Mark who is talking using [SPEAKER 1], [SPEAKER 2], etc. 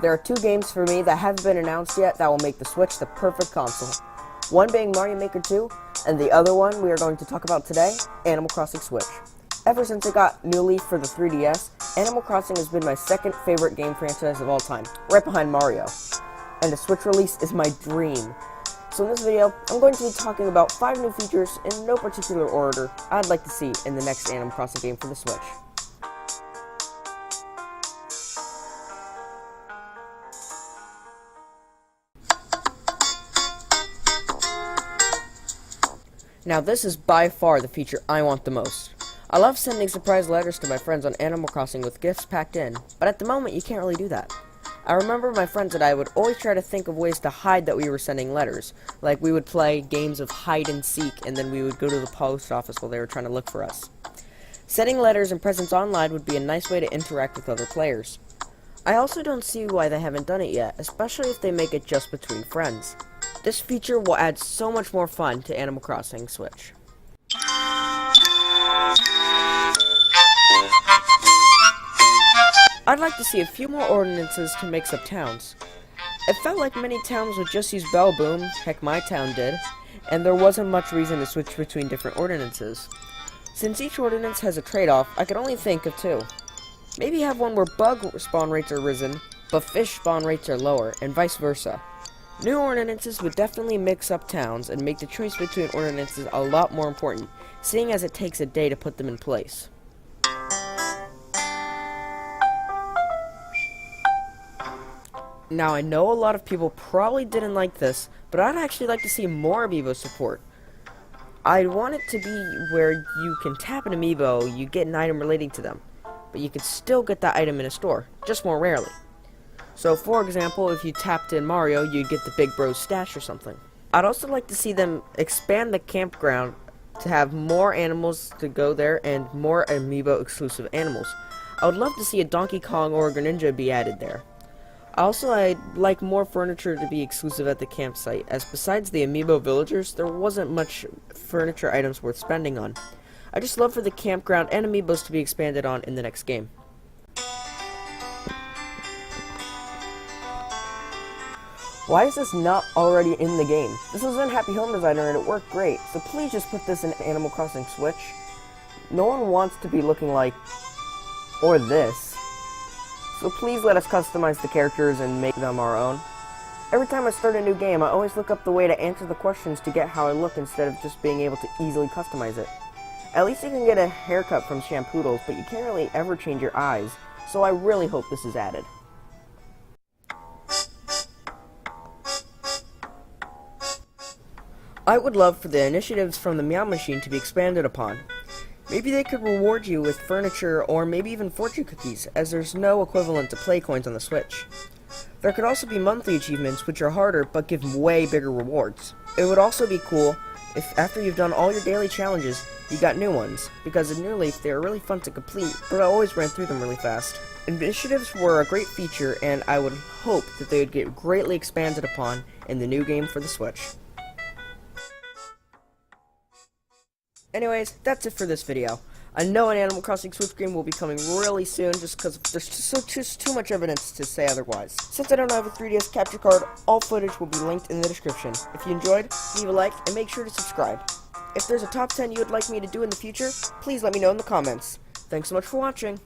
[SPEAKER 1] There are two games for me that haven't been announced yet that will make the Switch the perfect console. One being Mario Maker 2, and the other one we are going to talk about today, Animal Crossing Switch. Ever since I got New Leaf for the 3DS, Animal Crossing has been my second favorite game franchise of all time, right behind Mario. And a Switch release is my dream. So in this video, I'm going to be talking about 5 new features in no particular order I'd like to see in the next Animal Crossing game for the Switch. Now this is by far the feature I want the most. I love sending surprise letters to my friends on Animal Crossing with gifts packed in, but at the moment you can't really do that. I remember my friends and I would always try to think of ways to hide that we were sending letters. Like we would play games of hide and seek, and then we would go to the post office while they were trying to look for us. Sending letters and presents online would be a nice way to interact with other players. I also don't see why they haven't done it yet, especially if they make it just between friends. This feature will add so much more fun to Animal Crossing Switch. I'd like to see a few more ordinances to mix up towns. It felt like many towns would just use Bell Boom, heck my town did, and there wasn't much reason to switch between different ordinances. Since each ordinance has a trade-off, I could only think of 2. Maybe have one where bug spawn rates are risen, but fish spawn rates are lower, and vice versa. New ordinances would definitely mix up towns and make the choice between ordinances a lot more important, seeing as it takes a day to put them in place. Now I know a lot of people probably didn't like this, but I'd actually like to see more Amiibo support. I'd want it to be where you can tap an Amiibo, you get an item relating to them, but you can still get that item in a store, just more rarely. So, for example, if you tapped in Mario, you'd get the Big Bro's stash or something. I'd also like to see them expand the campground to have more animals to go there and more Amiibo exclusive animals. I would love to see a Donkey Kong or a Greninja be added there. Also, I'd like more furniture to be exclusive at the campsite, as besides the Amiibo villagers, there wasn't much furniture items worth spending on. I just love for the campground and Amiibos to be expanded on in the next game. Why is this not already in the game? This was in Happy Home Designer and it worked great, so please just put this in Animal Crossing Switch. No one wants to be looking like, or this. So please let us customize the characters and make them our own. Every time I start a new game, I always look up the way to answer the questions to get how I look instead of just being able to easily customize it. At least you can get a haircut from Shampoodles, but you can't really ever change your eyes, so I really hope this is added. I would love for the initiatives from the Meow Machine to be expanded upon. Maybe they could reward you with furniture or maybe even fortune cookies, as there's no equivalent to play coins on the Switch. There could also be monthly achievements which are harder but give way bigger rewards. It would also be cool if after you've done all your daily challenges, you got new ones, because in New Leaf they are really fun to complete, but I always ran through them really fast. Initiatives were a great feature, and I would hope that they would get greatly expanded upon in the new game for the Switch. Anyways, that's it for this video. I know an Animal Crossing Switch game will be coming really soon just because there's just too much evidence to say otherwise. Since I don't have a 3DS capture card, all footage will be linked in the description. If you enjoyed, leave a like and make sure to subscribe. If there's a top 10 you would like me to do in the future, please let me know in the comments. Thanks so much for watching.